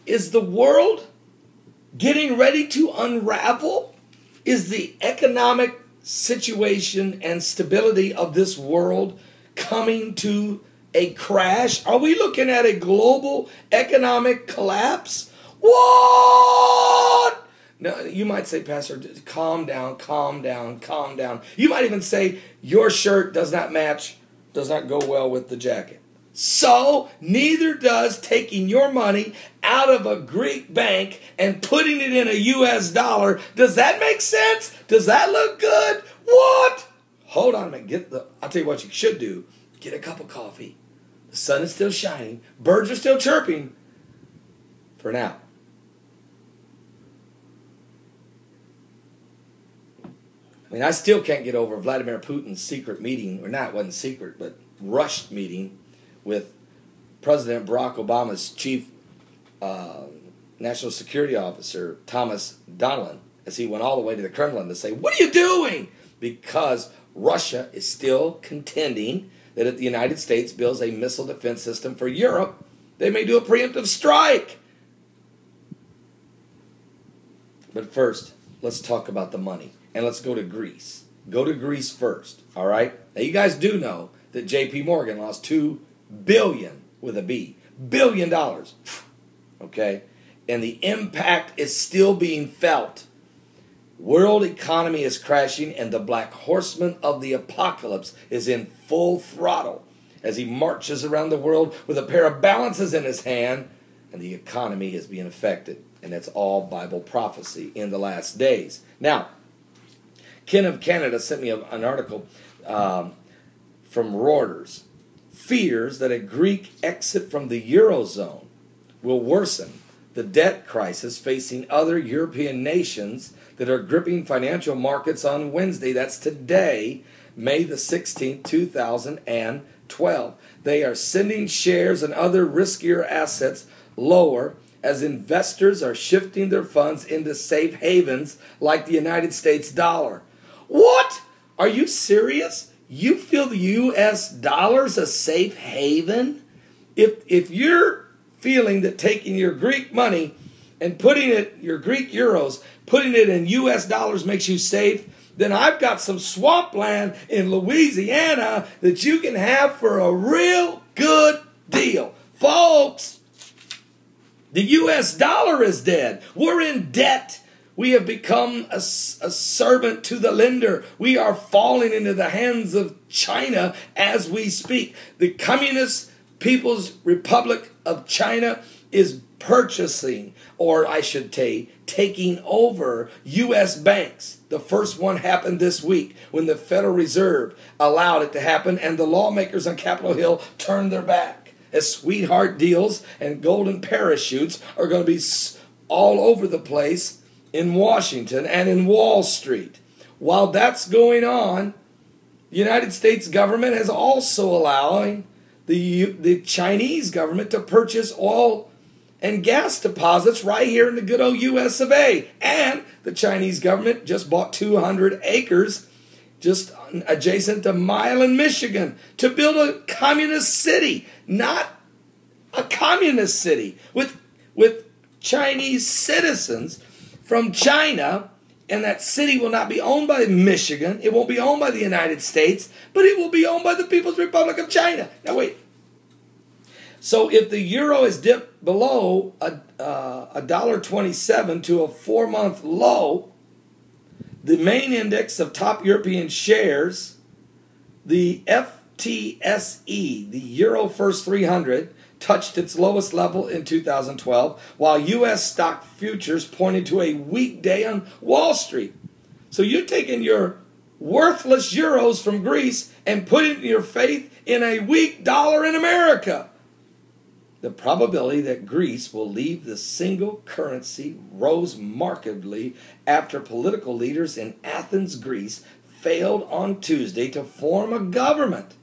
Is the world getting ready to unravel? Is the economic situation and stability of this world coming to a crash? Are we looking at a global economic collapse? What? Now, you might say, Pastor, calm down, calm down, calm down. You might even say, your shirt does not go well with the jacket. So, neither does taking your money out of a Greek bank and putting it in a U.S. dollar. Does that make sense? Does that look good? What? Hold on a minute. I'll tell you what you should do. Get a cup of coffee. The sun is still shining. Birds are still chirping. For now. I mean, I still can't get over Vladimir Putin's secret meeting, or not, it wasn't secret, but rushed meeting with President Barack Obama's chief national security officer, Thomas Donilon, as he went all the way to the Kremlin to say, what are you doing? Because Russia is still contending that if the United States builds a missile defense system for Europe, they may do a preemptive strike. But first, let's talk about the money. And let's go to Greece. Go to Greece first, all right? Now, you guys do know that J.P. Morgan lost $2 billion, with a B, $billion, okay? And the impact is still being felt. World economy is crashing, and the black horseman of the apocalypse is in full throttle as he marches around the world with a pair of balances in his hand, and the economy is being affected. And that's all Bible prophecy in the last days. Now, Ken of Canada sent me an article from Reuters. Fears that a Greek exit from the Eurozone will worsen the debt crisis facing other European nations that are gripping financial markets on Wednesday. That's today, May the 16th, 2012. They are sending shares and other riskier assets lower as investors are shifting their funds into safe havens like the United States dollar. What? Are you serious? You feel the U.S. dollar's a safe haven? If you're feeling that taking your Greek money and putting it, your Greek euros, putting it in U.S. dollars makes you safe, then I've got some swampland in Louisiana that you can have for a real good deal. Folks, the U.S. dollar is dead. We're in debt. We have become a servant to the lender. We are falling into the hands of China as we speak. The Communist People's Republic of China is purchasing, or I should say, taking over U.S. banks. The first one happened this week when the Federal Reserve allowed it to happen, and the lawmakers on Capitol Hill turned their back. As sweetheart deals and golden parachutes are going to be all over the place in Washington and in Wall Street. While that's going on, the United States government is also allowing the Chinese government to purchase oil and gas deposits right here in the good old U.S. of A. And the Chinese government just bought 200 acres just adjacent to Milan, Michigan, to build a communist city, not a communist city, with Chinese citizens from China, and that city will not be owned by Michigan. It won't be owned by the United States, but it will be owned by the People's Republic of China. Now wait. So if the euro is dipped below $1.27 to a 4-month low, the main index of top European shares, the FTSE, the Euro First 300, touched its lowest level in 2012, while U.S. stock futures pointed to a weak day on Wall Street. So you're taking your worthless euros from Greece and putting your faith in a weak dollar in America. The probability that Greece will leave the single currency rose markedly after political leaders in Athens, Greece, failed on Tuesday to form a government,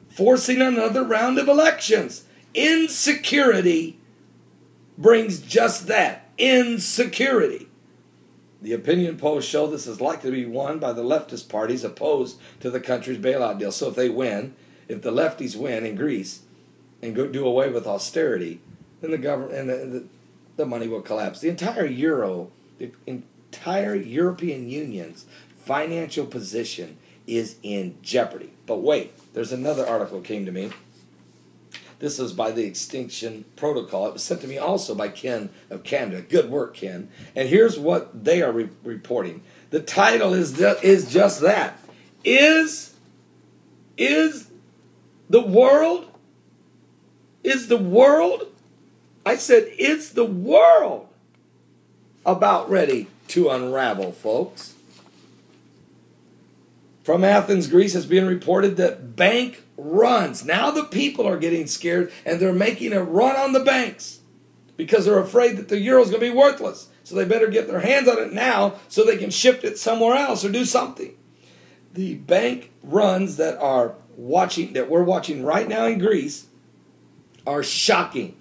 forcing another round of elections. Insecurity brings just that, insecurity. The opinion polls show this is likely to be won by the leftist parties opposed to the country's bailout deal. So if they win, if the lefties win in Greece and go do away with austerity, then the government and the money will collapse. The entire European Union's financial position is in jeopardy. But wait, there's another article came to me. This is by the Extinction Protocol. It was sent to me also by Ken of Canada. Good work, Ken. And here's what they are reporting. The title is just that. Is the world, I said, is the world about ready to unravel, folks? From Athens, Greece, it's being reported that bank runs. Now the people are getting scared and they're making a run on the banks because they're afraid that the euro is going to be worthless. So they better get their hands on it now so they can shift it somewhere else or do something. The bank runs that we're watching right now in Greece are shocking.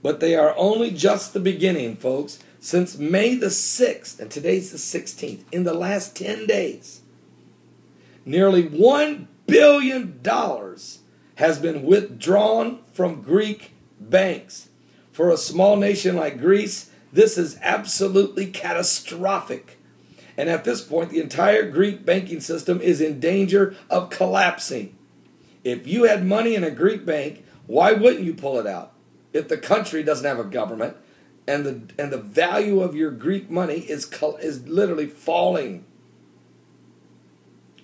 But they are only just the beginning, folks. Since May the 6th, and today's the 16th, in the last 10 days, nearly $1 billion has been withdrawn from Greek banks. For a small nation like Greece, this is absolutely catastrophic. And at this point, the entire Greek banking system is in danger of collapsing. If you had money in a Greek bank, why wouldn't you pull it out? If the country doesn't have a government and the value of your Greek money is literally falling.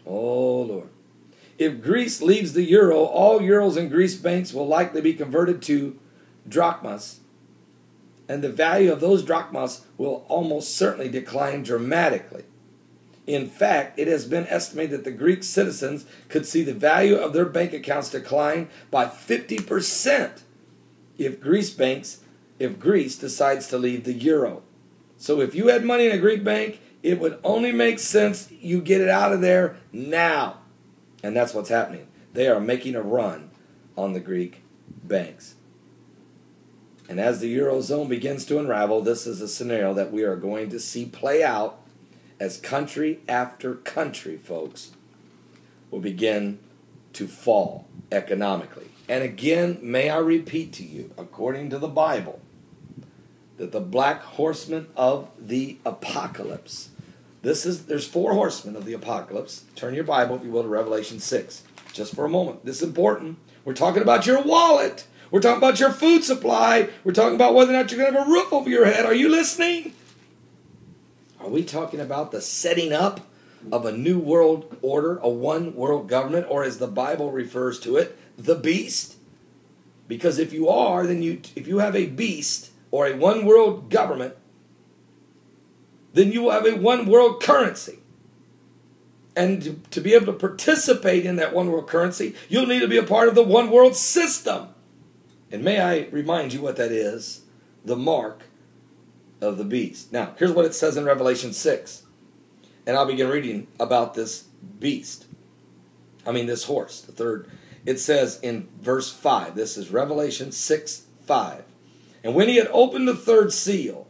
Oh, Lord. If Greece leaves the euro, all euros in Greece banks will likely be converted to drachmas. And the value of those drachmas will almost certainly decline dramatically. In fact, it has been estimated that the Greek citizens could see the value of their bank accounts decline by 50% if Greece decides to leave the euro. So if you had money in a Greek bank, it would only make sense you get it out of there now. And that's what's happening. They are making a run on the Greek banks. And as the Eurozone begins to unravel, this is a scenario that we are going to see play out as country after country, folks, will begin to fall economically. And again, may I repeat to you, according to the Bible, that the black horsemen of the apocalypse, there's 4 horsemen of the apocalypse. Turn your Bible, if you will, to Revelation 6. Just for a moment. This is important. We're talking about your wallet. We're talking about your food supply. We're talking about whether or not you're going to have a roof over your head. Are you listening? Are we talking about the setting up of a new world order, a one world government, or as the Bible refers to it, the beast? Because if you are, then if you have a beast or a one world government, then you will have a one world currency. And to be able to participate in that one world currency, you'll need to be a part of the one world system. And may I remind you what that is? The mark of the beast. Now, here's what it says in Revelation 6. And I'll begin reading about this beast. This horse, the third. It says in verse 5, this is Revelation 6:5. And when he had opened the third seal,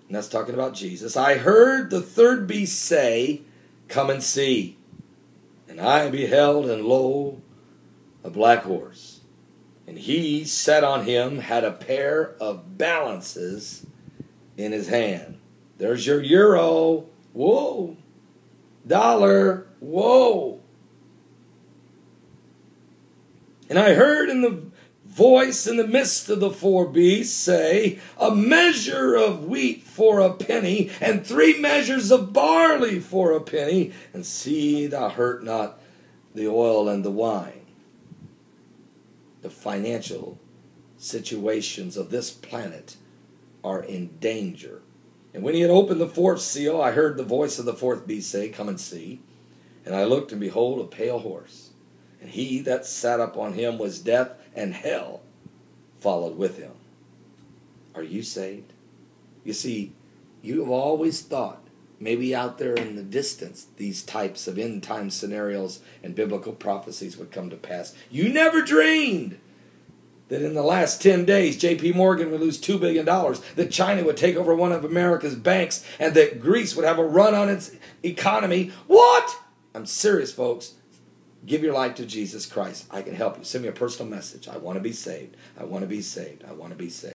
and that's talking about Jesus, I heard the third beast say, "Come and see." And I beheld, and lo, a black horse. And he sat on him, had a pair of balances in his hand. There's your euro. Whoa. Dollar. Whoa. And I heard in the voice in the midst of the 4 beasts say, a measure of wheat for a penny, and 3 measures of barley for a penny, and see thou hurt not the oil and the wine. The financial situations of this planet are in danger. And when he had opened the 4th seal, I heard the voice of the 4th beast say, "Come and see." And I looked, and behold, a pale horse. And he that sat upon him was death, and hell followed with him. Are you saved? You see, you have always thought, maybe out there in the distance, these types of end-time scenarios and biblical prophecies would come to pass. You never dreamed that in the last 10 days, J.P. Morgan would lose $2 billion, that China would take over one of America's banks, and that Greece would have a run on its economy. What? I'm serious, folks. Give your life to Jesus Christ. I can help you. Send me a personal message. I want to be saved. I want to be saved. I want to be saved.